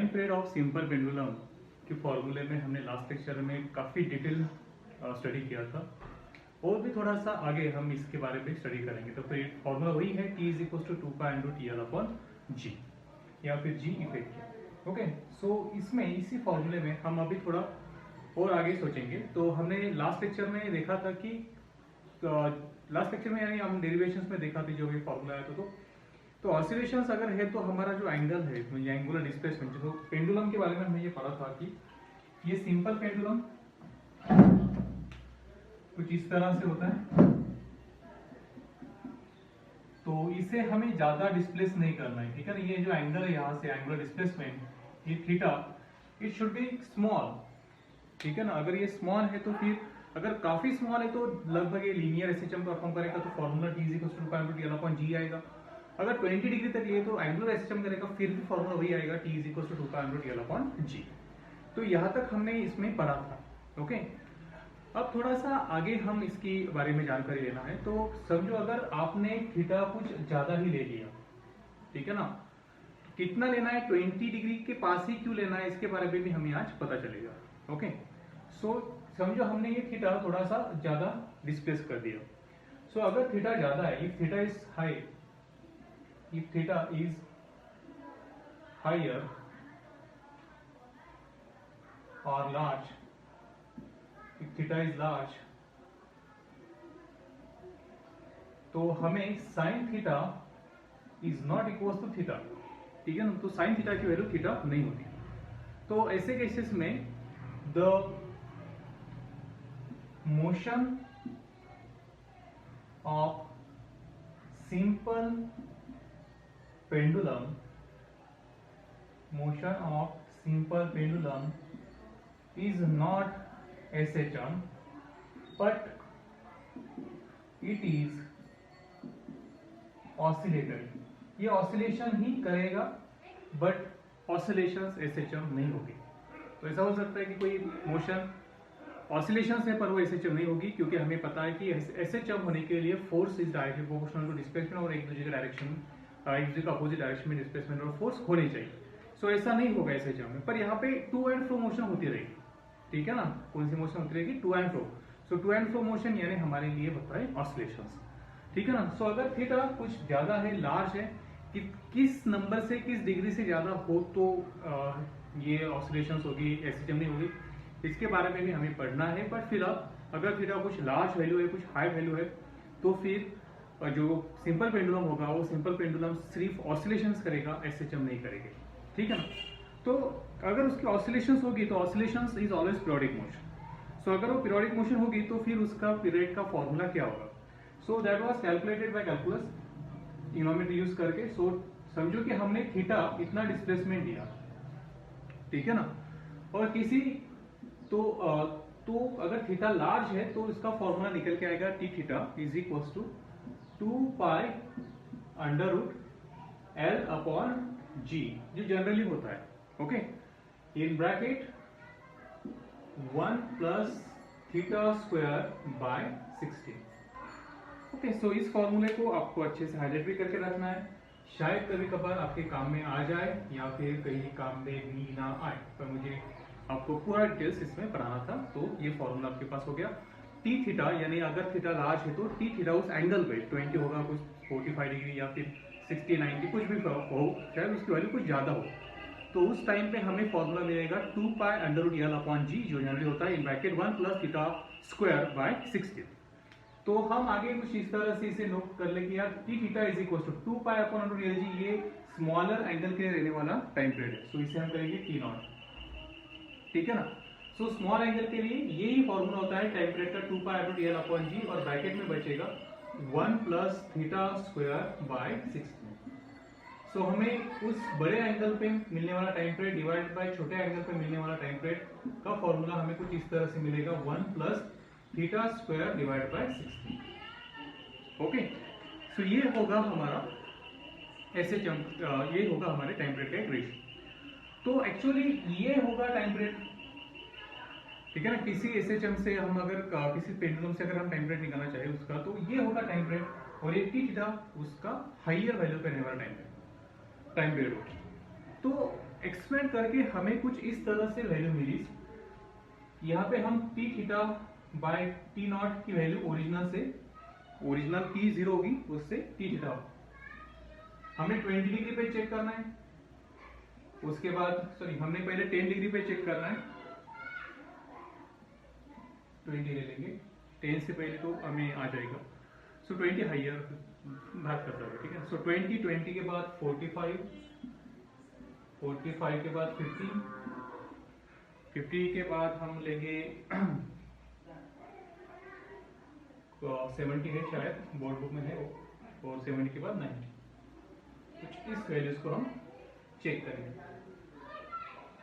Time period of simple pendulum के फॉर्मूले में हमने लास्ट लेक्चर में काफ़ी डिटेल स्टडी किया था और भी थोड़ा सा आगे हम इसके बारे में स्टडी करेंगे। तो फिर फॉर्मूला वही है T is equal to 2π/TL/G या फिर G इफेक्ट। ओके, सो इसमें इसी फॉर्मूले में हम अभी थोड़ा और आगे सोचेंगे। तो हमने लास्ट लेक्चर में देखा था कि लास्ट लेक्चर में यानी हम डेरिवेशंस में देखा था जो भी फॉर्मूला आया था। तो ऑसिलेशंस अगर है तो हमारा जो एंगल है एंगुलर डिस्प्लेसमेंट, तो पेंडुलम के बारे में हमने ये पढ़ा था कि ये सिंपल पेंडुलम कुछ इस तरह से होता है, तो इसे हमें ज्यादा डिस्प्लेस नहीं करना है, ठीक है ना। ये जो एंगल है यहाँ से एंगुलर डिस्प्लेसमेंट ये theta, it should B small, ठीक है ना। अगर ये स्मॉल है तो फिर अगर काफी स्मॉल है तो लगभग ये लीनियर एसएचएम परफॉर्म करेगा, तो formula T is equal to 2π/TL/G आएगा। अगर 20 डिग्री तक लिए तो एंगुलर एसएचएम करेगा, फिर भी फॉर्मूला वही आएगा T is equal to 2π/TL/G। तो यहाँ तक हमने इसमें पढ़ा था। ओके, अब थोड़ा सा आगे हम इसकी बारे में जानकारी लेना है। तो समझो अगर आपने थीटा कुछ ज्यादा ही ले लिया, ठीक है ना, कितना लेना है, 20 डिग्री के पास ही क्यों लेना है, इसके बारे में भी हमें आज पता चलेगा। ओके, सो समझो हमने ये थीटा थोड़ा सा ज्यादा डिस्प्लेस कर दिया। सो अगर थीटा ज्यादा है, if theta is high, if theta is higher or large, if theta is large, तो हमें sin theta is not equals to theta, ठीक है ना। तो sin theta की वैल्यू थीटा नहीं होती। तो ऐसे केसेस में the motion of simple pendulum, motion of simple pendulum is not SHM, but it is oscillatory। ये oscillation ही करेगा, but oscillations SHM नहीं होगी। तो ऐसा हो सकता है कि कोई मोशन oscillations है पर वो SHM नहीं होगी, क्योंकि हमें पता है कि SHM होने के लिए force is directly proportional to displacement और एक दूसरे के डायरेक्शन एक दूसरे का अपोजिट डायरेक्शन में डिस्प्लेसमेंट और फोर्स होने चाहिए। सो ऐसा नहीं होगा एसएचएम में, पर यहाँ पे टू एंड फ्रो मोशन होती रहेगी, ठीक है ना। कौन सी मोशन होती रहेगी, to and fro. So to and fro motion यानी हमारे लिए होता है ऑसिलेशंस, ठीक है ना। सो अगर थीटा कुछ ज्यादा है, लार्ज है, कि किस नंबर से किस डिग्री से ज्यादा हो तो ये ऑसिलेशंस होगी, एसएचएम नहीं होगी, इसके बारे में भी हमें पढ़ना है। बट फिलहाल अगर थीटा कुछ लार्ज वैल्यू है, कुछ हाई वैल्यू है, तो फिर जो सिंपल पेंडुलम होगा वो सिंपल पेंडुलम सिर्फ ऑसिलेशंस करेगा, एसएचएम नहीं करेगा, ठीक है ना। तो अगर उसकी ऑसिलेशंस होगी तो oscillations is always periodic motion. So अगर वो पीरियोडिक मोशन होगी तो फिर उसका पीरियड का फॉर्मूला क्या होगा। So that was calculated by calculus trigonometry use करके। सो समझो कि हमने थीटा इतना डिस्प्लेसमेंट दिया, ठीक है ना, और किसी तो अगर थीटा लार्ज है तो इसका फॉर्मूला निकल के आएगा T theta is equal to 2π/L/G, जो जनरली होता है। Okay, in bracket 1 + θ²/16। Okay, so इस फॉर्मूले को आपको अच्छे से हाईलाइट भी करके रखना है, शायद कभी कभार आपके काम में आ जाए या फिर कहीं काम में भी ना आए, पर मुझे आपको पूरा डिटेल्स इसमें पढ़ाना था। तो ये फॉर्मूला आपके पास हो गया। T थीटा यानी अगर थीटा लार्ज है तो T थीटा उस एंगल पे 20 होगा, कुछ 45 डिग्री या फिर 60 90 कुछ भी हो, शायद उसकी वैल्यू कुछ ज्यादा हो, तो उस टाइम पे हमें फॉर्मूला मिलेगा 2π/L/G, जो जनरली होता है इन ब्रैकेट 1 + θ² तो हम आगे कुछ इस तरह से इसे नोट कर ले कि यार T theta is equal to 2π/L/G, ये स्मॉलर एंगल के लिए रहने वाला टाइम पीरियड है। सो इसे हम करेंगे T0, ठीक है ना। सो स्मॉल एंगल के लिए यही फॉर्मूला होता है टाइम पीरियड का 2π/TL/G, और ब्रैकेट में बचेगा 1 + θ²/16। सो हमें उस बड़े एंगल पे मिलने वाला टाइम पीरियड डिवाइड बाय छोटे एंगल पे मिलने वाला टाइम पीरियड का फॉर्मूला हमें कुछ इस तरह से मिलेगा 1 + θ²/16। ओके, सो ये होगा हमारा एसएचएम, ये होगा हमारे टाइम पीरियड का एक रेशियो। तो एक्चुअली ये होगा टाइम पीरियड, ठीक है ना। किसी एसएचएम से हम अगर किसी पेंडुलम से अगर हम टाइम पीरियड निकालना चाहे उसका, तो ये होगा टाइम पीरियड, और ये T थीटा उसका हाइयर वैल्यू पे रहने वाला टाइम पीरियड होगा। तो एक्सपेंड करके हमें कुछ इस तरह से वैल्यू मिली। यहाँ पे हम T theta by T not की वैल्यू ओरिजिनल की 0 होगी, उससे टी थीटा हमें 20 डिग्री पे चेक करना है। उसके बाद हमने पहले 10 डिग्री पे चेक करना है, 20 ले लेंगे, 10 से पहले तो हमें आ जाएगा। सो 20 हाइयर बात करता है, ठीक है। सो 20 के बाद 45 के बाद 50 के बाद हम लेंगे 70 है शायद, बोर्ड बुक में है वो, और 70 के बाद 90, कुछ इस वैल्यूज को हम चेक करेंगे।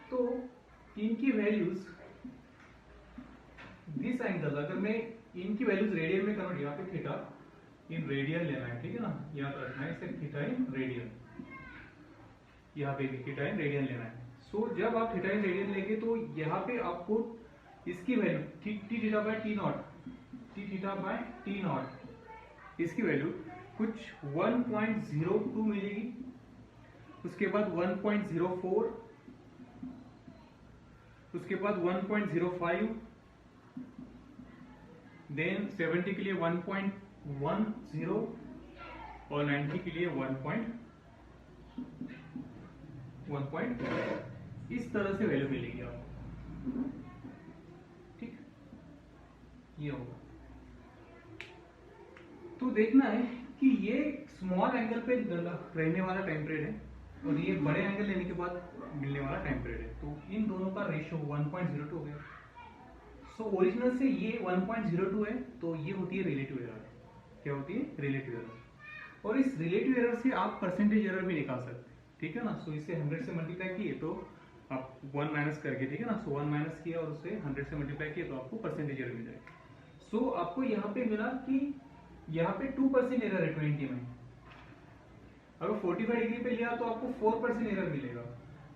तो इनकी वैल्यूज दिस एंगल, अगर मैं इनकी वैल्यूज रेडियन में कन्वर्ट, यहाँ पे थीटा इन रेडियन लेना है, ठीक है ना, याद रखना है इसे, थीटा इन रेडियन, यहाँ पे भी थीटा इन रेडियन लेना है। सो जब आप थीटा इन रेडियन लेंगे तो यहाँ पे आपको इसकी value T theta by T not, इसकी वैल्यू कुछ 1.02 मिलेगी, उसके बाद 1.04, उसके बाद 1.05, देन 70 के लिए 1.10 और 90 के लिए 1. इस तरह से वैल्यू मिलेगी आपको, ठीक, ये होगा। तो देखना है कि ये स्मॉल एंगल पे रहने वाला टाइम पीरियड है और ये बड़े एंगल लेने के बाद मिलने वाला टाइम पीरियड है। तो इन दोनों का रेशियो 1.02 हो गया। सो ओरिजिनल से ये 1.02 है, तो ये होती है रिलेटिव एरर। क्या होती है? Relative error. और इस रिलेटिव एरर से आप परसेंटेज एरर भी निकाल सकते हैं, ठीक है ना। सो इसे 100 से मल्टीप्लाई किए तो आप 1 माइनस करके, ठीक है ना, सो 1 माइनस किया और उसे 100 से मल्टीप्लाई किया तो आपको परसेंटेज एरर मिल जाएगा। सो आपको यहाँ पे मिला कि यहाँ पे 2% एरर है 20 में। अगर 45 डिग्री पे लिया तो आपको 4% एरर मिलेगा,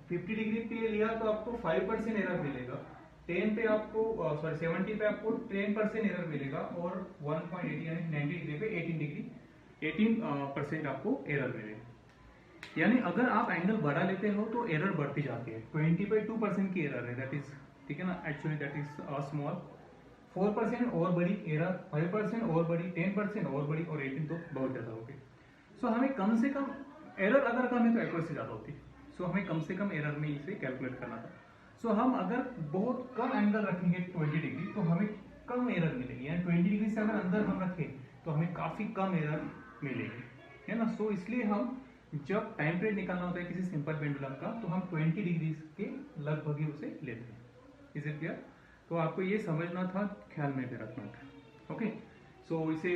50 डिग्री पे लिया तो आपको 5% एरर मिलेगा, 10 पे आपको 70 पे आपको 10% एरर मिलेगा, और 1.80 यानी 90 डिग्री पे 18% आपको एरर मिलेगा। यानी अगर आप एंगल बढ़ा लेते हो तो एरर बढ़ती जाती है। 20 पे 2% की एरर है, दैट इज, ठीक है ना, एक्चुअली दैट इज स्मॉल। 4% और बड़ी एरर, 5% और बड़ी, 10% और बड़ी, और 18 तो बहुत ज्यादा होगी। सो हमें कम से कम एरर अगर कम है तो एक्यूरेसी ज्यादा होती है। सो हमें कम से कम एरर में इसे कैलकुलेट करना था। सो हम अगर बहुत कम एंगल रखेंगे 20 डिग्री तो हमें कम एरर मिलेगी, यानी 20 डिग्री से अगर अंदर हम रखें तो हमें काफी कम एरर मिलेगी, है ना। सो इसलिए हम जब टाइम पीरियड निकालना होता है किसी सिंपल पेंडुलम का तो हम 20 डिग्री के लगभग ही उसे लेते हैं। Is it clear? तो आपको ये समझना था, ख्याल में भी रखना था। ओके, सो इसे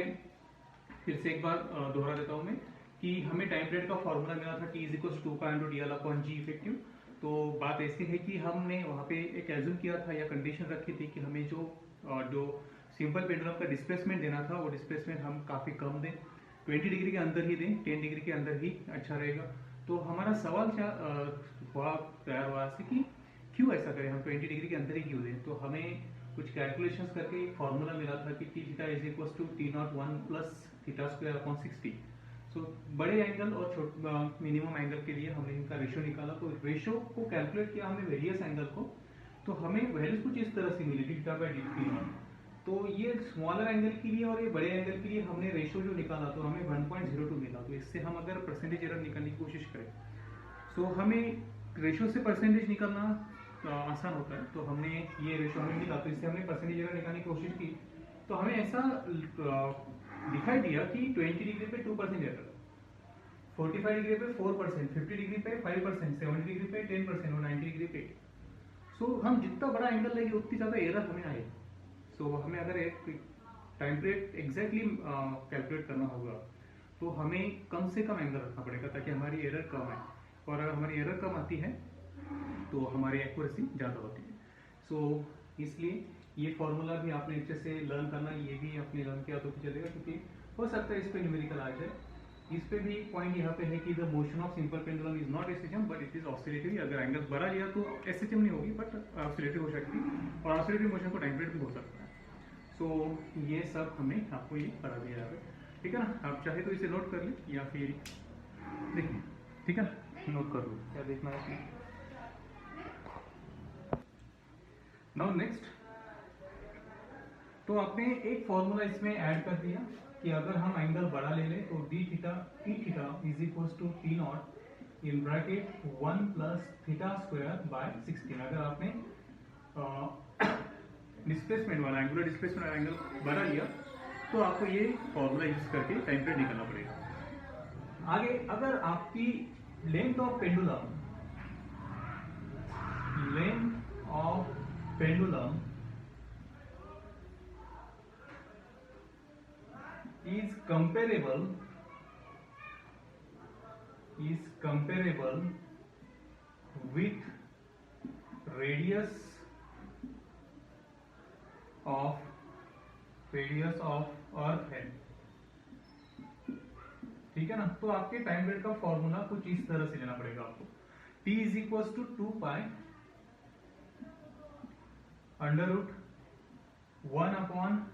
फिर से एक बार दोहरा देता हूं मैं कि हमें टाइम पीरियड का फॉर्मूला मिला था T = 2π/dl/g इफेक्टिव। तो बात ऐसी है कि हमने वहाँ पे एक एज्यूम किया था या कंडीशन रखी थी कि हमें जो सिंपल पेंडुलम का डिस्प्लेसमेंट देना था वो डिस्प्लेसमेंट हम काफी कम दें, 20 डिग्री के अंदर ही दें, 10 डिग्री के अंदर ही अच्छा रहेगा। तो हमारा सवाल क्या तैयार हुआ कि क्यों ऐसा करें, हम 20 डिग्री के अंदर ही क्यों दें। तो हमें कुछ कैलकुलेशंस करके एक फॉर्मूला मिला था कि T θ = T01 + θ²/60। सो बड़े एंगल और मिनिमम एंगल के लिए हमने इनका रेशियो निकाला। तो रेशियो को कैलकुलेट किया हमने वेरियस एंगल को, तो हमें वैल्यूज कुछ इस तरह से मिली θ/T0। तो ये स्मॉलर एंगल के लिए और ये बड़े एंगल के लिए हमने रेशियो जो निकाला तो हमें 1.02 मिला। तो इससे हम अगर परसेंटेज एरर निकालने की कोशिश करें, सो हमें रेशियो से परसेंटेज निकालना आसान होता है। तो हमने ये रेशियो हमें मिला, तो इससे हमने परसेंटेज एरर निकालने की कोशिश की। तो हमें ऐसा दिखाई दिया कि 20 डिग्री पे 2% एरर, 45 डिग्री पे 4%, 50 डिग्री पे 5%, 70 डिग्री पे 10% और 90 डिग्री पे। सो हम जितना बड़ा एंगल लेंगे उतनी ज्यादा एरर हमें आएगी। सो हमें अगर एक टाइम पीरियड एग्जैक्टली कैलकुलेट करना होगा तो हमें कम से कम एंगल रखना पड़ेगा ताकि हमारी एरर कम आए, और अगर हमारी एरर कम आती है तो हमारी एक्यूरेसी ज़्यादा होती है। सो इसलिए ये फॉर्मूला भी आपने अच्छे से लर्न करना, ये भी आपने लर्न किया तो चलेगा, क्योंकि हो सकता है इस पे न्यूमेरिकल आ जाए। इस पे भी पॉइंट यहाँ पे है कि the motion of simple pendulum is not SHM but it is oscillatory. अगर एंगल बढ़ा लिया तो एसएचएम नहीं होगी बट ऑसिलेटरी हो सकती है, और ऑसिलेटरी मोशन को टाइम पीरियड भी हो सकता है। सो ये सब हमें आपको ये करा दिया जाएगा, ठीक है ना। आप चाहे तो इसे नोट कर लें या फिर देखिए, ठीक है ना, नोट कर लो क्या देखना है इसमें। नाउ नेक्स्ट, तो आपने एक फॉर्मूला इसमें ऐड कर दिया कि अगर हम एंगल बड़ा ले लें तो d theta T theta is equal to T naught in bracket 1 plus theta square by 16। अगर आपने डिस्प्लेसमेंट वाला एंगुलर डिस्प्लेसमेंट वाला एंगल बड़ा लिया तो आपको ये फॉर्मूला यूज करके टाइम पीरियड निकालना पड़ेगा। आगे अगर आपकी length of pendulum is comparable with radius of अर्थ है, ठीक है ना। तो आपके टाइम पीरियड का फॉर्मूला कुछ इस तरह से लेना पड़ेगा आपको। T is equal to 2 pi under root 1 upon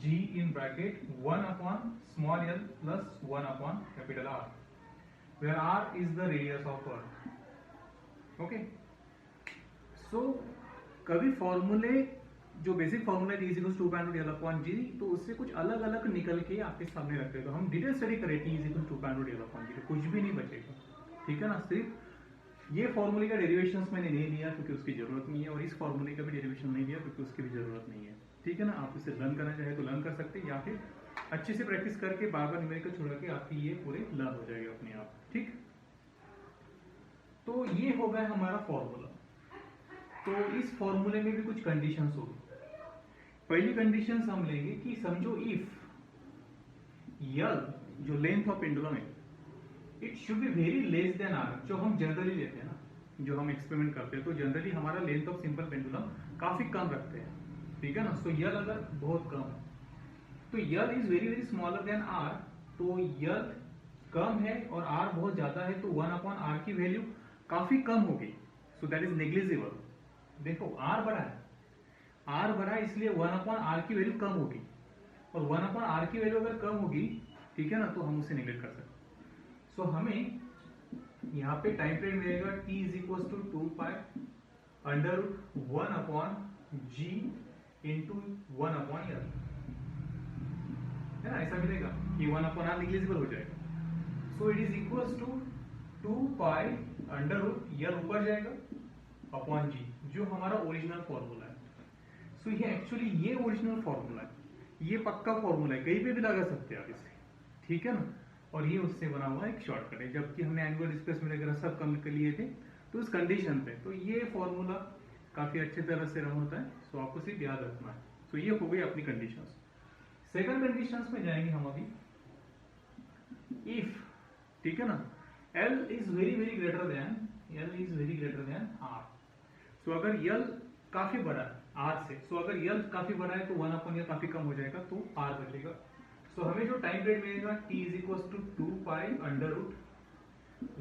G in bracket 1 upon small l plus 1 upon capital R, where R is the radius of Earth। Okay, so कभी फॉर्मूले जो basic formula T is 2 upon G, तो उससे कुछ अलग अलग निकल के आपके सामने रख देगा। हम डिटेल स्टडी करें T इज 2 अपॉन G, तो कुछ भी नहीं बचेगा, ठीक है ना। सिर्फ ये फॉर्मूले का डेरिवेशंस मैंने नहीं लिया क्योंकि उसकी जरूरत नहीं है, और इस फॉर्मूले का भी डेरिवेशन नहीं लिया क्योंकि उसकी भी जरूरत नहीं है, ठीक है ना। आप इसे लर्न करना चाहे तो लर्न कर सकते हैं, या फिर अच्छे से प्रैक्टिस करके बार बार न्यूमेरिकल छोड़ के आपकी ये पूरे लर्न हो जाएगा अपने आप, ठीक। तो ये हो गया हमारा फॉर्मूला। तो इस फॉर्मूले में भी कुछ कंडीशंस होगी। पहली कंडीशंस हम लेंगे कि समझो इफ यल जो लेंथ ऑफ पेंडुलम है it should be very less than R, जो हम जनरली लेते हैं ना, जो हम एक्सपेरिमेंट करते हैं, तो जनरली हमारा लेंथ ऑफ सिंपल पेंडुलम काफी कम रखते हैं, ठीक है ना। सो यल अगर बहुत कम है तो L is very very smaller than R, तो यल कम है और आर बहुत ज्यादा है, तो 1 अपॉन आर की वैल्यू काफी कम होगी, सो दैट इज नेग्लिजिबल। देखो आर बड़ा है, आर बड़ा है इसलिए 1 अपॉन आर की वैल्यू कम होगी, और 1 अपॉन आर की वैल्यू अगर कम होगी, ठीक है ना, तो हम उसे नेग्लेक्ट कर सकते हैं। सो हमें यहाँ पे टाइम पीरियड मिलेगा T is equal to 2 pi under root 1 upon G into 1 upon L, है ना, ऐसा मिलेगा कि 1 अपॉन आर नेग्लिजिबल हो जाएगा। So it is equal to 2 pi under root L ऊपर जाएगा अपॉन G, जो हमारा ओरिजिनल फॉर्मूला है। सो ये एक्चुअली ये ओरिजिनल फॉर्मूला है, ये पक्का फॉर्मूला है, कहीं पे भी लगा सकते हैं आप इसे, ठीक है ना। और ये उससे बना हुआ एक शॉर्टकट है, जबकि हमने एंगुलर डिस्प्लेसमेंट वगैरह सब कम कर लिए थे तो उस कंडीशन पे, तो ये फॉर्मूला काफी अच्छी तरह से रन होता है। सो आपको सिर्फ याद रखना है। तो ये हो गई अपनी कंडीशंस। सेकंड कंडीशंस में जाएंगे हम अभी। इफ, ठीक है ना, L is very very greater than R। सो अगर L काफी बड़ा है R से, सो अगर L काफी बड़ा है तो 1 अपॉन L काफी कम हो जाएगा, तो R बचेगा। सो हमें जो टाइम पीरियड मिलेगा T is equal to 2 pi under root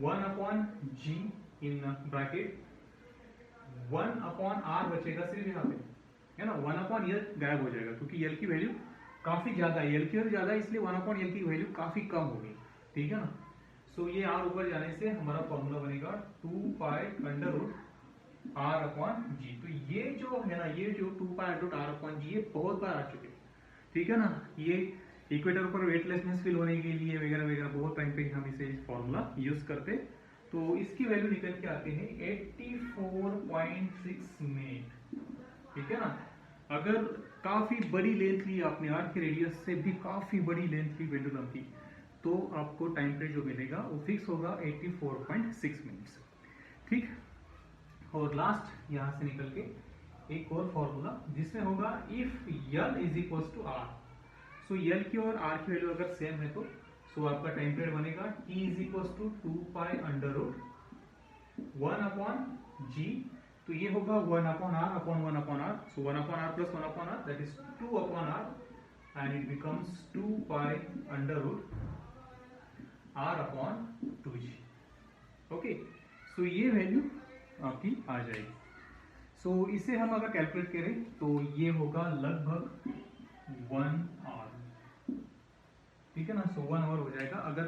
1 upon G in bracket 1 upon R बचेगा सिर्फ यहाँ पे, है ना। 1 अपॉन L गायब हो जाएगा क्योंकि L की वैल्यू काफी ज्यादा है, L की वैल्यू ज्यादा है इसलिए 1 अपॉन L की वैल्यू काफी कम होगी, ठीक है ना। सो ये R ऊपर जाने से हमारा फॉर्मूला बनेगा 2 pi under root R upon G। तो ये जो है ना, ये जो 2 pi under root R upon G, ये बहुत बार आ चुके हैं, ठीक है ना। ये इक्वेटर पर वेटलेसनेस फील होने के लिए वगैरह वगैरह बहुत टाइम पे हम इसे फॉर्मूला यूज करते, तो इसकी वैल्यू निकल के आते हैं 84.6 मिनट, ठीक है ना। अगर काफी बड़ी लेंथ ली आपने, आर्क की रेडियस से भी काफी बड़ी लेंथ ली पेंडुलम की, तो आपको टाइम पीरियड जो मिलेगा वो फिक्स होगा 84.6 मिनट्स, ठीक। और लास्ट यहां से निकल के एक और फॉर्मूला जिसमें होगा if L is equal to R। So L की और R की वैल्यू अगर सेम है तो सो आपका टाइम पीरियड बनेगा T is equal to 2 pi under root 1 upon G, तो ये होगा 1 upon R upon 1 upon R। So 1 upon R plus 1 upon R that is 2 upon R and it becomes 2 pi under root R upon 2G। Okay, so ये value आपकी आ जाएगी। सो इसे हम अगर calculate करें तो ये होगा लगभग 1 आवर, ठीक है ना। सो 1 आवर हो जाएगा। अगर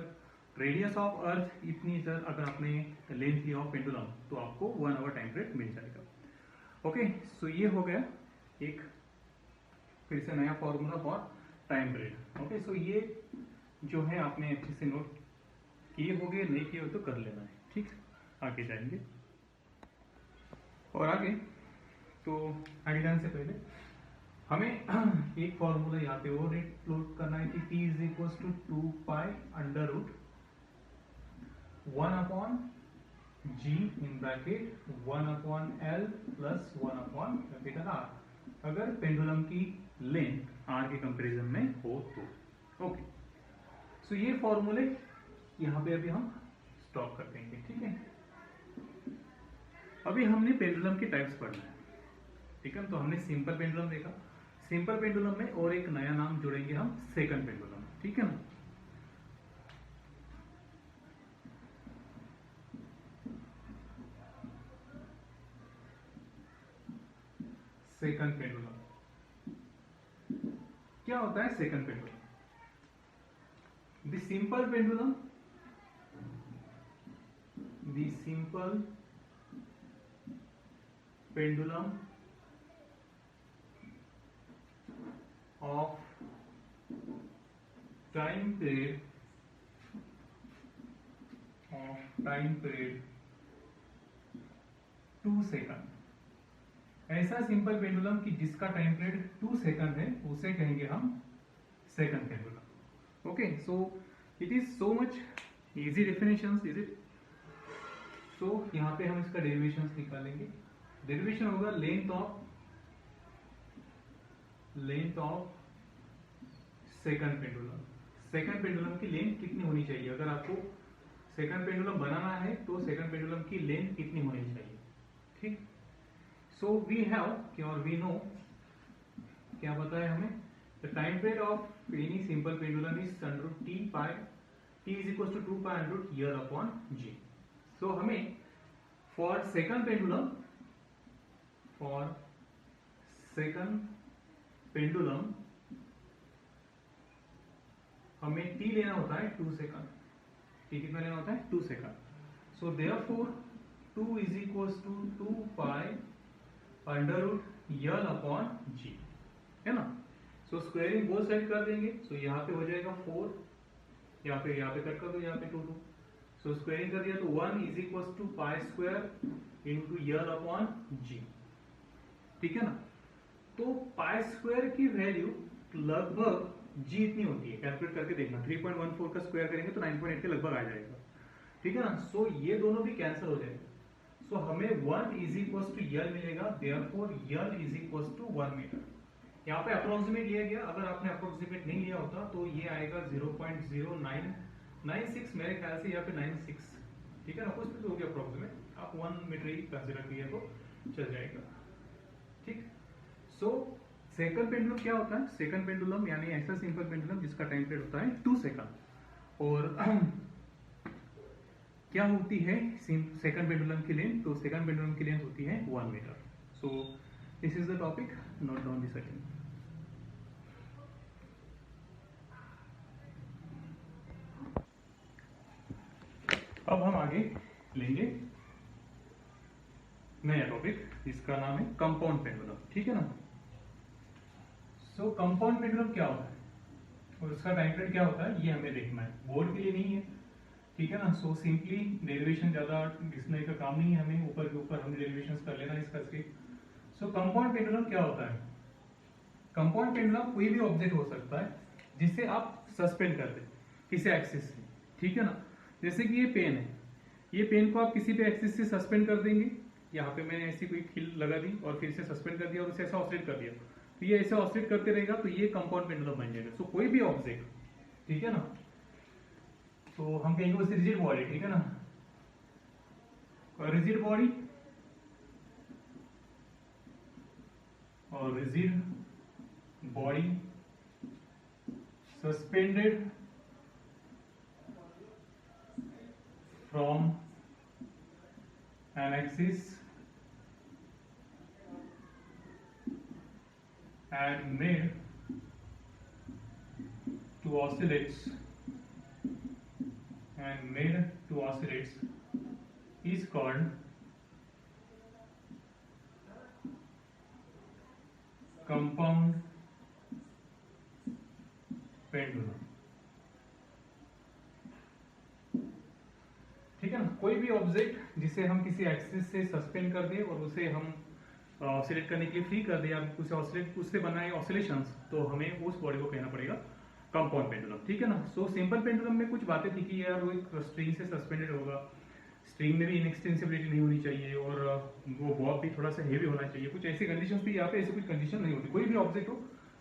रेडियस ऑफ अर्थ इतनी, सर अगर आपने लेंथ लिया ऑफ पेंडुलम तो आपको 1 आवर टाइम पीरियड मिल जाएगा। ओके, सो ये हो गया एक फिर से नया formula for time period. Okay, so ये जो है आपने अच्छे से नोट किए होंगे, नहीं किए हो तो कर लेना है। ठीक, आगे जाएंगे और आगे तो आगे जाने से पहले हमें एक फॉर्मूला यहाँ पे और प्लॉट करना है कि T is equal to 2 pi under root 1 upon G in bracket 1 upon L plus 1 upon capital R, अगर पेंडुलम की लेंथ R के कंपैरिजन में हो तो। ओके, सो ये फॉर्मूले यहाँ पे अभी हम स्टॉप कर देंगे। ठीक है, अभी हमने पेंडुलम की टाइप्स पढ़ना है। ठीक है, तो हमने सिंपल पेंडुलम देखा, सिंपल पेंडुलम में और एक नया नाम जोड़ेंगे हम, सेकंड पेंडुलम। ठीक है ना, सेकंड पेंडुलम क्या होता है? Second pendulum, the simple pendulum, the simple pendulum of time period 2 second. ऐसा सिंपल पेंडुलम कि जिसका टाइम पीरियड 2 सेकंड है उसे कहेंगे हम second pendulum. Okay, so it is so much easy definitions, is it? So यहाँ पे हम इसका डेरिवेशंस निकालेंगे। डेरिवेशन होगा length of second pendulum. Second pendulum की लेंथ कितनी होनी चाहिए? अगर आपको सेकंड पेंडुलम बनाना है तो सेकंड पेंडुलम की लेंथ कितनी होनी चाहिए? ठीक, सो वी हैव और वी नो, क्या पता है हमें? The time period of any simple pendulum is under root T pi, T is equal to 2 pi under root year upon G. So हमें फॉर सेकंड पेंडुलम हमें t लेना होता है 2 सेकंड। t कितना लेना होता है? 2 second. So therefore 2 is equal to 2 pi under root L upon G, है ना? सो स्क्वायरिंग बोथ साइड कर देंगे। सो यहाँ पे हो जाएगा 4, यहाँ पे कट कर दो, यहाँ पे 2 2। सो स्क्वायरिंग कर दिया तो 1 is equal to pi square into L upon G. ठीक है ना, तो पाई स्क्वायर की वैल्यू लगभग जी इतनी होती है। कैलकुलेट करके देखना, 3.14 का स्क्वायर करेंगे तो 9.8 के लगभग आ जाएगा। ठीक है ना, सो ये दोनों भी कैंसिल हो जाएगा। सो हमें 1 इज इक्वल टू यल मिलेगा, therefore L is equal to 1 metre. यहाँ पे अप्रोक्सीमेट लिया गया, अगर आपने अप्रोक्सीमेट नहीं लिया होता तो ये आएगा 0.0996, मेरे ख्याल से यहाँ पे 96। ठीक है ना, कुछ भी हो गया अप्रोक्सीमेट, आप 1 मीटर ही कंसिडर किया तो चल जाएगा। ठीक, सो सेकंड पेंडुलम क्या होता है? सेकंड पेंडुलम यानी ऐसा सिंपल पेंडुलम जिसका टाइम पीरियड होता है 2 सेकंड। और क्या होती है सेकंड पेंडुलम की लेंथ? तो सेकंड पेंडुलम की लेंथ होती है 1 metre. So this is the topic, note down this again. अब हम आगे लेंगे नया टॉपिक, जिसका नाम है कंपाउंड पेंडुलम। ठीक है ना, सो कंपाउंड पेंडुलम क्या होता है और उसका टाइम पीरियड क्या होता है, ये हमें देखना है, बोर्ड के लिए नहीं है। ठीक है ना, सो सिंपली डेरिवेशन ज्यादा घिसने का काम नहीं है हमें, ऊपर के ऊपर हमें डेरिवेशन कर लेना है इसका स्क्रिप्ट। सो कंपाउंड पेंडुलम क्या होता है? कंपाउंड पेंडुलम कोई भी ऑब्जेक्ट हो सकता है जिसे आप सस्पेंड कर दे किसी एक्सिस से। ठीक है ना, जैसे कि ये पेन है, ये पेन को आप किसी भी एक्सिस से सस्पेंड कर देंगे। यहाँ पे मैंने ऐसी कोई खील लगा दी और फिर से सस्पेंड कर दिया और उसे ऐसा ऑसिलेट कर दिया, तो ये ऐसे ऑसिलेट करते रहेगा, तो ये कंपाउंड पेंडुलम बन जाएगा। सो कोई भी ऑब्जेक्ट, ठीक है ना, तो हम कहेंगे उसे रिजिड बॉडी। ठीक है ना, रिजिड बॉडी और rigid body suspended from an axis and made to oscillates is called compound pendulum. ठीक है ना, कोई भी ऑब्जेक्ट जिसे हम किसी एक्सिस से सस्पेंड कर दें और उसे हम ऑसिलेट करने के लिए फ्री कर दें या उसे ऑसिलेट उससे बनाए ऑसिलेशंस, तो हमें उस बॉडी को कहना पड़ेगा कंपाउंड पेंडुलम। ठीक है ना। सो सिंपल पेंडुलम में कुछ बातें थी कि यार वो एक स्ट्रिंग से सस्पेंडेड होगा, स्ट्रिंग में भी इनएक्सटेंसिबिलिटी नहीं होनी चाहिए और वो बॉब भी थोड़ा सा हेवी होना चाहिए। कुछ ऐसी कंडीशंस थी, यहाँ पे ऐसी कुछ कंडीशन नहीं होती। कोई भी ऑब्जेक्ट हो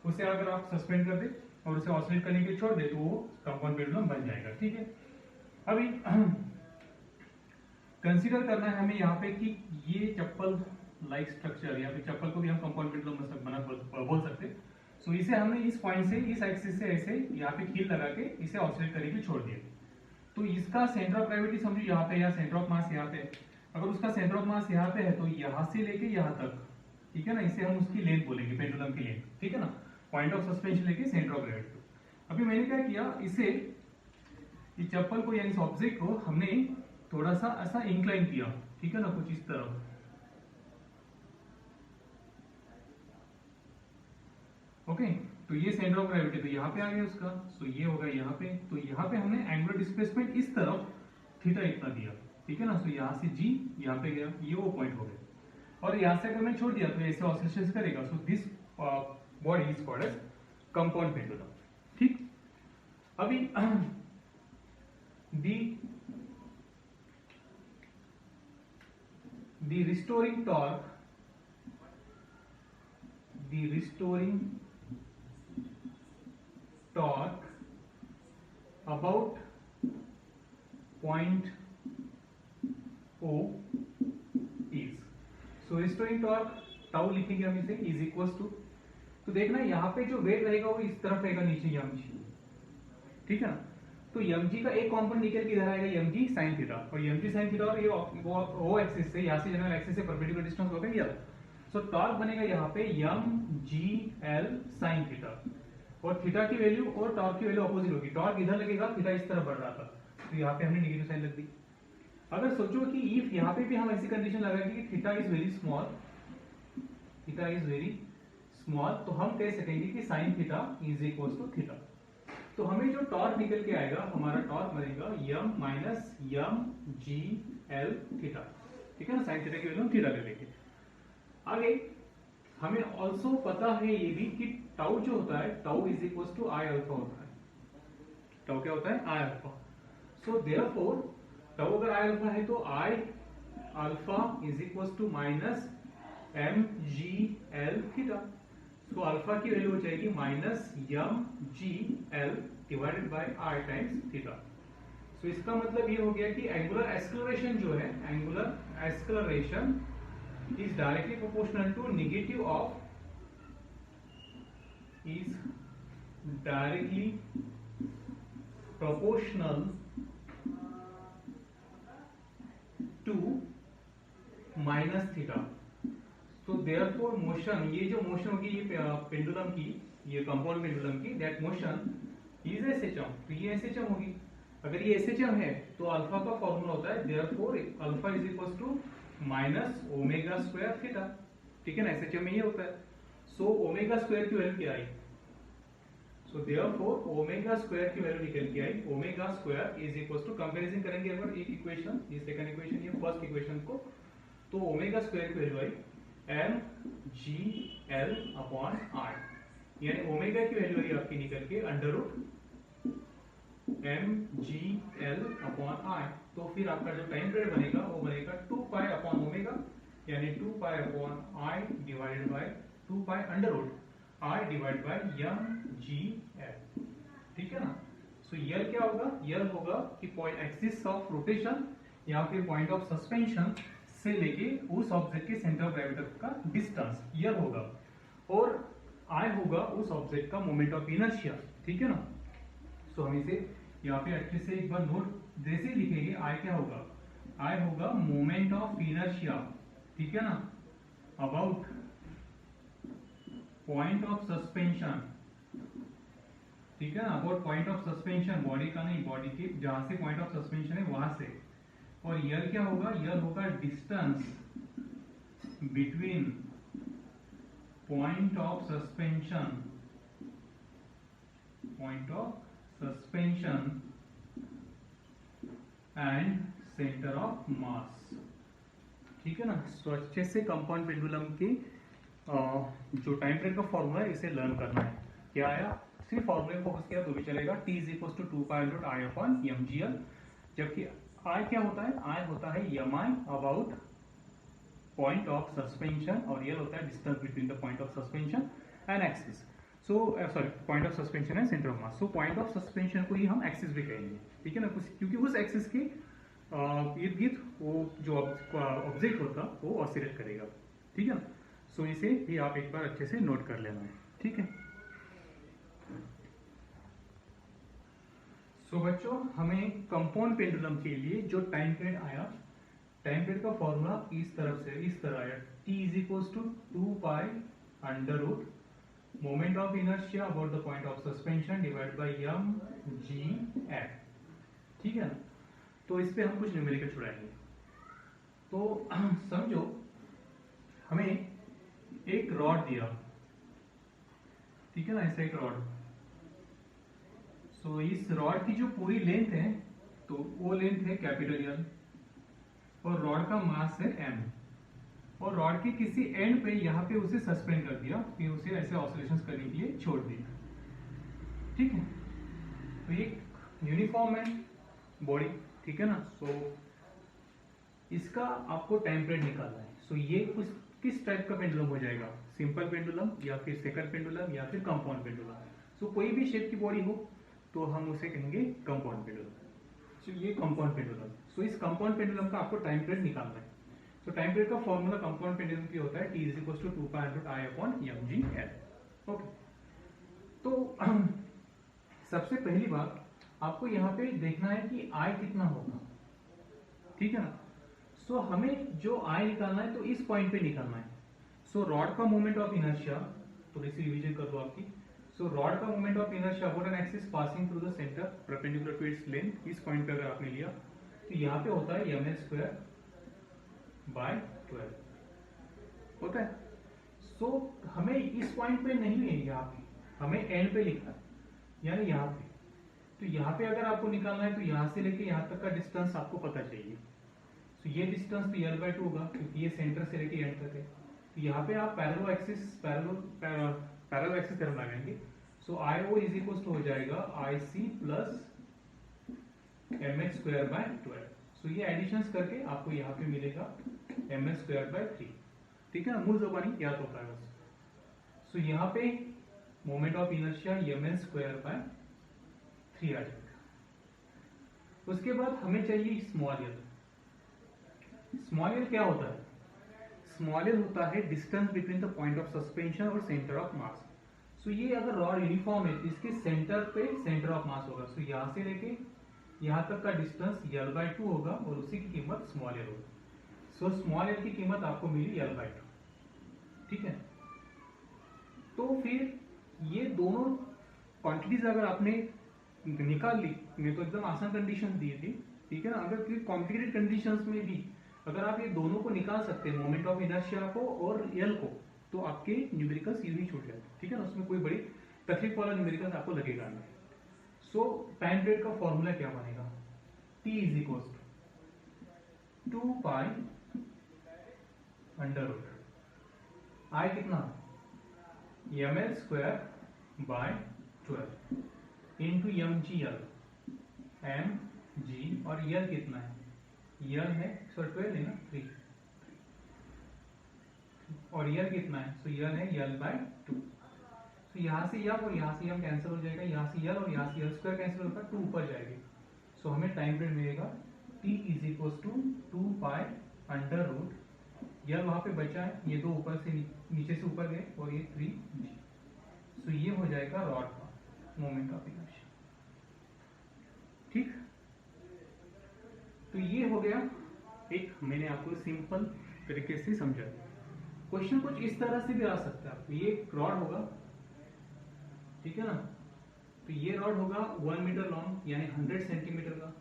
उसे अगर आप सस्पेंड कर दे और उसे ऑसिलेट करने के लिए छोड़ दे तो वो कंपाउंड पेंडुलम बन जाएगा। ठीक है, अभी कंसीडर करना है हमें यहाँ पे कि ये चप्पल लाइक स्ट्रक्चर या फिर चप्पल को भी हम कंपाउंड पेंडुलम बना बोल सकते। सो इसे हमने इस पॉइंट से इस एक्सिस से ऐसे यहाँ पे कील लगा के इसे ऑसिलेट करने के लिए छोड़ दिया। तो इसका सेंटर ऑफ ग्रेविटी समझो यहाँ पे या सेंटर ऑफ मास यहाँ पे। अगर उसका सेंटर ऑफ मास यहाँ पे है तो यहाँ से लेके यहाँ तक, ठीक है ना, इसे हम उसकी लेंथ बोलेंगे, पेंडुलम की लेंथ। ठीक है ना, पॉइंट ऑफ सस्पेंशन लेके सेंटर ऑफ ग्रेविटी। अभी मैंने क्या किया, इसे इस चप्पल को यानी इस ऑब्जेक्ट को हमने थोड़ा सा ऐसा इंक्लाइन किया। ठीक है ना, कुछ इस तरह। ओके, तो ये सेंटर ऑफ ग्रेविटी तो यहाँ पे आ गया उसका, सो ये होगा यहाँ पे। तो यहाँ पे हमने एंगुलर डिस्प्लेसमेंट इस तरफ थीटा इतना दिया। ठीक है ना, सो यहाँ से जी यहाँ पे गया, ये वो पॉइंट हो गया। और यहाँ से अगर मैं छोड़ दिया तो ऐसे ऑसिलेशन करेगा। So this body is called as compound pendulum. ठीक, अभी the restoring torque about point O is, so restoring torque tau लिखेंगे हम इसे इज इक्वल टू, तो देखना यहाँ पे जो वेट रहेगा वो इस तरफ रहेगा नीचे mg। ठीक है ना, तो mg का एक कंपोनेंट निकल के इधर आएगा mg sin थीटा, और mg sin थीटा और ये o एक्सिस से यहाँ से जनरल एक्सिस से परपेंडिकुलर डिस्टेंस होगा ये। सो टॉर्क बनेगा यहाँ पे mgl sin थीटा, और थीटा की वैल्यू और टॉर्क की वैल्यू अपोजिट होगी। टॉर्क इधर लगेगा, थीटा इस तरफ बढ़ रहा था, तो यहाँ पे हमने नेगेटिव साइन लग दी। अगर सोचो कि इफ यहाँ पे भी हम ऐसी कंडीशन लगाएंगे कि theta is very small, theta is very small, तो हम कह सकेंगे कि sin theta is equal to theta. तो हमें जो टॉर्क निकल के आएगा, हमारा टॉर्क बनेगा m माइनस mgl थीटा। ठीक है ना, sin थीटा की वैल्यू हम थीटा ले लेंगे। आगे हमें ऑल्सो पता है ये भी कि टाउ जो होता है, tau is equal to I alpha होता है। टाउ क्या होता है, I alpha. So therefore tau अगर आई अल्फा है तो I alpha is equal to minus mgl theta. तो अल्फा की वैल्यू हो जाएगी minus mgl divided by r times theta. So इसका मतलब ये हो गया कि एंगुलर एक्सेलरेशन जो है, angular acceleration is directly proportional to negative of is directly proportional to minus theta। so therefore motion, ये जो मोशन होगी ये पेंडुलम की, ये कंपाउंड पेंडुलम की, that motion is SHM। तो ये SHM होगी। अगर ये SHM है तो अल्फा का फॉर्मूला होता है therefore alpha is equal to minus omega square theta. ठीक है ना, एसएचएम में ये होता है। सो ओमेगा स्क्वायर की वैल्यू क्या आई, सो देयरफॉर ओमेगा स्क्वायर की वैल्यू निकल के आई, omega square is equal to, comparison करेंगे अगर एक इक्वेशन, ये सेकंड इक्वेशन, ये फर्स्ट इक्वेशन को, तो ओमेगा स्क्वायर की वैल्यू आई mgl अपॉन r, यानी ओमेगा की वैल्यू आई आपकी निकल के under root mgl upon r। तो फिर आपका जो टाइम पीरियड बनेगा वो बनेगा 2 पाई अपॉन ओमेगा, यानी 2 पाई upon i divided by 2 pi under root i divided by mgl। ठीक है ना, सो यल क्या होगा, यल होगा कि पॉइंट एक्सिस ऑफ रोटेशन या फिर पॉइंट ऑफ सस्पेंशन से लेके उस ऑब्जेक्ट के सेंटर ऑफ ग्रेविटी का डिस्टेंस यल होगा, और i होगा उस ऑब्जेक्ट का मोमेंट ऑफ इनर्शिया। ठीक है ना, सो हम इसे यहाँ पे अच्छे से एक बार नोट जैसे ही लिखेंगे, आई क्या होगा, आई होगा मोमेंट ऑफ इनर्शिया। ठीक है ना, अबाउट पॉइंट ऑफ सस्पेंशन। ठीक है ना, about point of suspension, body का नहीं, बॉडी के जहां से पॉइंट ऑफ सस्पेंशन है वहां से। और यल क्या होगा, यल होगा distance between point of suspension and centre of mass. ठीक है ना। तो अच्छे से कंपाउंड पेंडुलम की जो टाइम पीरियड का फॉर्मूला है इसे लर्न करना है। क्या आया, सिर्फ फॉर्मूले को फोकस किया तो भी चलेगा। T is equal to 2 pi root I upon mgl, जबकि I क्या होता है, I होता है mi about point of suspension और L होता है distance between the point of suspension and axis. So sorry, point of suspension and centre of mass. So point of suspension को ही हम एक्सिस भी कहेंगे। ठीक है ना, क्योंकि उस एक्सिस के इर्द गिर्द वो जो ऑब्जेक्ट होता वो ऑसिलेट करेगा। ठीक है ना। सो इसे भी आप एक बार अच्छे से नोट कर लेना है। ठीक है। सो बच्चों, हमें कंपाउंड पेंडुलम के लिए जो टाइम पीरियड आया, टाइम पीरियड का फॉर्मूला इस तरह आया। T is equal to 2 pi under root moment of inertia about the point of suspension divide by mgl। ठीक है ना। तो इस पे हम कुछ न्यूमेरिकल छुड़ाएंगे। तो समझो हमें एक रॉड दिया, ठीक है ना, ऐसा एक रॉड। सो इस रॉड की जो पूरी लेंथ है, तो वो लेंथ है कैपिटल L और रॉड का मास है m, और रॉड के किसी एंड पे यहाँ पे उसे सस्पेंड कर दिया, फिर उसे ऐसे ऑसिलेशंस करने के लिए छोड़ दिया। ठीक है। तो ये यूनिफॉर्म है बॉडी। ठीक है ना। सो इसका आपको टाइम पीरियड निकालना है। सो ये कुछ किस टाइप का पेंडुलम हो जाएगा, सिंपल पेंडुलम या फिर सेकंड पेंडुलम या फिर कंपाउंड पेंडुलम। सो कोई भी शेप की बॉडी हो तो हम उसे कहेंगे कंपाउंड पेंडुलम। सो ये कंपाउंड पेंडुलम। सो इस कंपाउंड पेंडुलम का आपको टाइम पीरियड निकालना है। तो टाइम पीरियड का फॉर्मूला कंपाउंड पेंडुलम की होता है T is equal to 2 pi root I upon mgl। Okay. तो सबसे पहली बात आपको यहाँ पे देखना है कि I कितना होगा। ठीक है ना। सो हमें जो I निकालना है तो इस पॉइंट पे निकालना है। सो रॉड का मोमेंट ऑफ इनर्शिया, थोड़ी सी रिवीजन कर दो आपकी। सो रॉड का moment of inertia about an axis passing through the centre perpendicular to its length, इस पॉइंट पे अगर आपने लिया तो यहाँ पे होता है ml स्क्वायर बाय 12 होता है। सो हमें इस पॉइंट पे नहीं है, यहाँ पे हमें एंड पे लिखना है, यानी यहाँ पे। तो यहाँ पे अगर आपको निकालना है तो यहाँ से लेके यहाँ तक का डिस्टेंस आपको पता चाहिए। तो ये डिस्टेंस तो L/2 होगा क्योंकि ये सेंटर से लेके एंड तक है। तो यहाँ पे आप पैरेलल एक्सिस थ्योरम लगाएंगे। सो IO इज इक्वल टू हो जाएगा IC plus mx square by 12। सो ये एडिशंस करके आपको यहाँ पे मिलेगा mx स्क्वायर बाय 3। ठीक है ना, मूल जबानी याद होता है बस। सो यहाँ पे moment of inertia ml square bye 3 आ जाएगा। उसके बाद हमें चाहिए स्मॉल एल। स्मॉल एल क्या होता है? स्मॉल एल होता है distance between the point of suspension और सेंटर ऑफ मास। सो ये अगर रॉड यूनिफॉर्म है तो इसके सेंटर पे सेंटर ऑफ मास होगा। सो यहाँ से लेके यहाँ तक का डिस्टेंस L/2 होगा और उसी की कीमत स्मॉल एल होगी। सो स्मॉल एल की कीमत आपको मिली L/2। ठीक है। तो फिर ये दोनों क्वांटिटीज अगर आपने निकाल ली, मैं तो एकदम आसान कंडीशन दी थी। ठीक है ना। अगर कोई कॉम्प्लिकेटेड कंडीशंस में भी अगर आप ये दोनों को निकाल सकते हैं, मोमेंट ऑफ इनर्शिया को और एल को, तो आपके न्यूमेरिकल्स यूं ही छूट जाते हैं। ठीक है ना। उसमें कोई बड़ी तकलीफ वाला न्यूमेरिकल्स आपको लगेगा नहीं। सो टाइम पीरियड का फॉर्मूला क्या बनेगा? T is equal to 2 pi under root I कितना ml square by 12 into mgl, mg और यल कितना है? यल है 12 है ना, 3, और यल कितना है? सो यल है L/2। तो यहाँ से यम और यहाँ से यम कैंसिल हो जाएगा, यहाँ से यल और यहाँ से यल स्क्वायर कैंसिल होगा, 2 ऊपर जाएगी। सो हमें टाइम पीरियड मिलेगा T is equal to 2 pi under root, L वहां पे बचा है, ये दो ऊपर से नीचे से ऊपर गए और ये 3g। सो ये हो जाएगा रॉड का मोमेंट ऑफ इनर्शिया। ठीक। तो ये हो गया एक, मैंने आपको सिंपल तरीके से समझा। क्वेश्चन कुछ इस तरह से भी आ सकता है। ये रॉड होगा, ठीक है ना। तो ये रॉड होगा 1 मीटर लॉन्ग यानी 100 सेंटीमीटर का।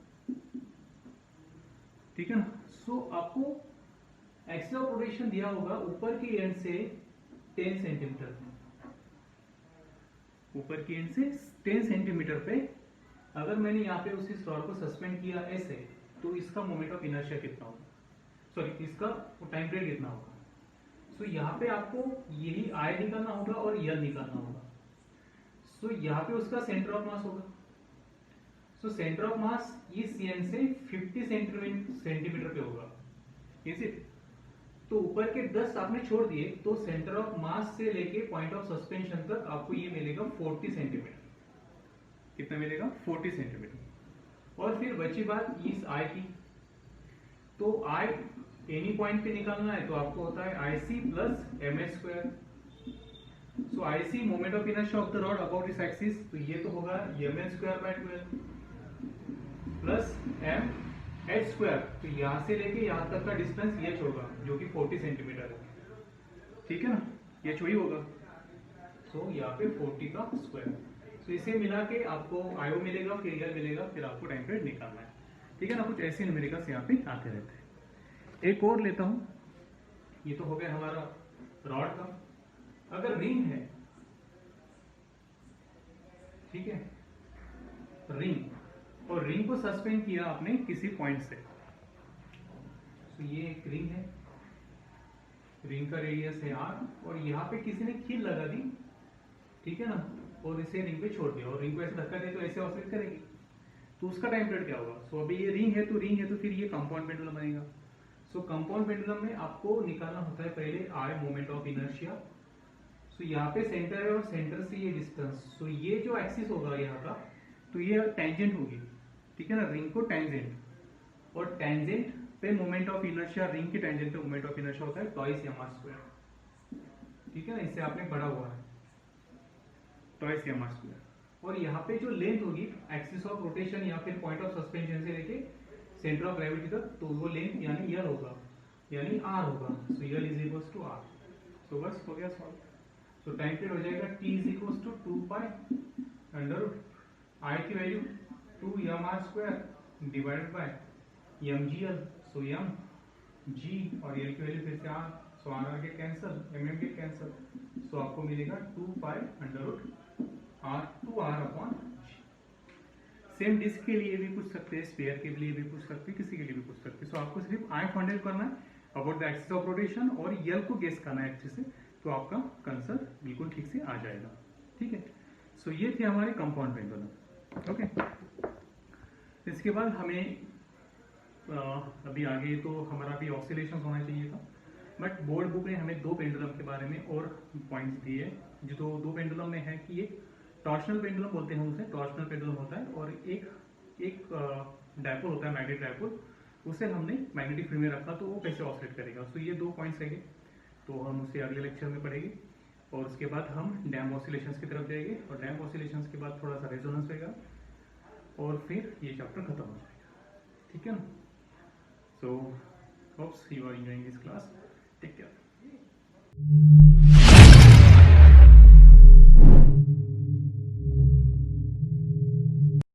ठीक है ना। सो आपको एक्सिस ऑफ रोटेशन दिया होगा ऊपर के एंड से 10 सेंटीमीटर, ऊपर की एंड से 10 सेंटीमीटर पे अगर मैंने यहाँ पे उसी रॉड को सस्पेंड किया ऐसे, तो इसका मोमेंट ऑफ इनर्शिया कितना होगा, सॉरी इसका टाइम पीरियड कितना होगा। सो यहाँ पे आपको यही आई निकालना होगा और यल निकालना होगा। सो यहाँ पे उसका सेंटर ऑफ मास होगा। सो सेंटर ऑफ मास इस एंड से 50 सेंटीमीटर पे होगा, इज इट। तो ऊपर के 10 आपने छोड़ दिए, तो सेंटर ऑफ मास से लेके पॉइंट ऑफ सस्पेंशन तक आपको ये मिलेगा 40 सेंटीमीटर। कितना मिलेगा? 40 सेंटीमीटर। और फिर बची बात इस आई की, तो आई एनी पॉइंट पे निकालना है तो आपको होता है I C plus M H square. So I C moment of inertia of the rod about इस एक्सिस, तो ये तो होगा M H square by 12 plus M H square. तो यहां से लेके यहां तक का डिस्टेंस एच होगा जो कि 40 सेंटीमीटर है, ठीक है ना, एच वही होगा। सो यहाँ पे 40 का स्क्वायर। तो इसे मिला के आपको आयो मिलेगा, फिर यल मिलेगा, फिर आपको टाइम पीरियड निकालना है, ठीक है ना। कुछ ऐसे न्यूमेरिकल्स यहाँ पे आते रहते हैं। एक और लेता हूं, ये तो हो गया हमारा रॉड का। अगर रिंग है, ठीक है, रिंग, और रिंग को सस्पेंड किया आपने किसी पॉइंट से, तो ये एक रिंग है, रिंग का रेडियस है r, और यहाँ पे किसी ने कील लगा दी, ठीक है ना, और इसे रिंग पे छोड़ दिया, और रिंग को ऐसे धक्का दे तो ऐसे ऑसिलेट करेगी, तो उसका टाइम पीरियड क्या होगा। सो अभी ये रिंग है तो फिर ये कंपाउंड पेंडुलम बनेगा। सो कंपाउंड पेंडुलम में आपको निकालना होता है पहले आई मोमेंट ऑफ इनर्शिया। सो यहाँ पे सेंटर है और सेंटर से ये डिस्टेंस, सो ये जो एक्सिस होगा यहाँ का, तो ये टेंजेंट होगी, ठीक है ना, रिंग को टेंजेंट, और टेंजेंट पे मोमेंट ऑफ इनर्शिया, रिंग के टेंजेंट पे मोमेंट ऑफ इनर्शिया होता है ट्वाइस एम आर स्क्वायर, ठीक है ना, इससे आपने पढ़ा हुआ है ट्वाइस एम आर स्क्वायर। और यहाँ पे जो लेंथ होगी एक्सिस ऑफ रोटेशन या फिर पॉइंट ऑफ सस्पेंशन से लेके सेंटर ऑफ ग्रेविटी तक, तो वो लेंथ यानी यल होगा, यानी आर होगा। So L is equals to R. So बस हो गया सॉल्व। सो टाइम पीरियड हो जाएगा t is equals to 2 pi under root I की value 2 M R square divided by M G L. So M G और L की value फिर से आर, सो आर आर के कैंसल, एम एम के cancel, so आपको मिलेगा 2 pi under root R two R upon G. Same disc के लिए भी पूछ सकते हैं, स्फीयर के लिए भी पूछ सकते हैं, किसी के लिए भी पूछ सकते हैं। सो आपको सिर्फ आई फाइंड आउट करना है about the axis of rotation, और यल को गेस करना है अच्छे से, तो आपका कंसर बिल्कुल ठीक से आ जाएगा, ठीक है। सो ये थे हमारे कंपाउंड पेंडुलम, ओके। इसके बाद हमें अभी आगे तो हमारा भी ऑसिलेशन होना चाहिए था, बट बोर्ड बुक ने हमें दो पेंडुलम के बारे में और पॉइंट्स दिए, जो दो पेंडुलम में है कि एक टॉर्शनल पेंडुलम बोलते हैं उसे, टॉर्शनल पेंडुलम होता है, और एक डायपोल होता है, मैग्नेटिक डायपोल, उसे हमने मैग्नेटिक फील्ड में रखा तो वो कैसे ऑसिलेट करेगा। सो ये दो पॉइंट्स रहेंगे, तो हम उसे अगले लेक्चर में पढ़ेंगे, और उसके बाद हम डैम ऑसिलेशंस की तरफ जाएंगे, और डैम ऑसिलेशंस के बाद थोड़ा सा रेजोनेंस होगा, और फिर ये चैप्टर खत्म हो जाएगा, ठीक है ना। So hopes you are enjoying this class, take care.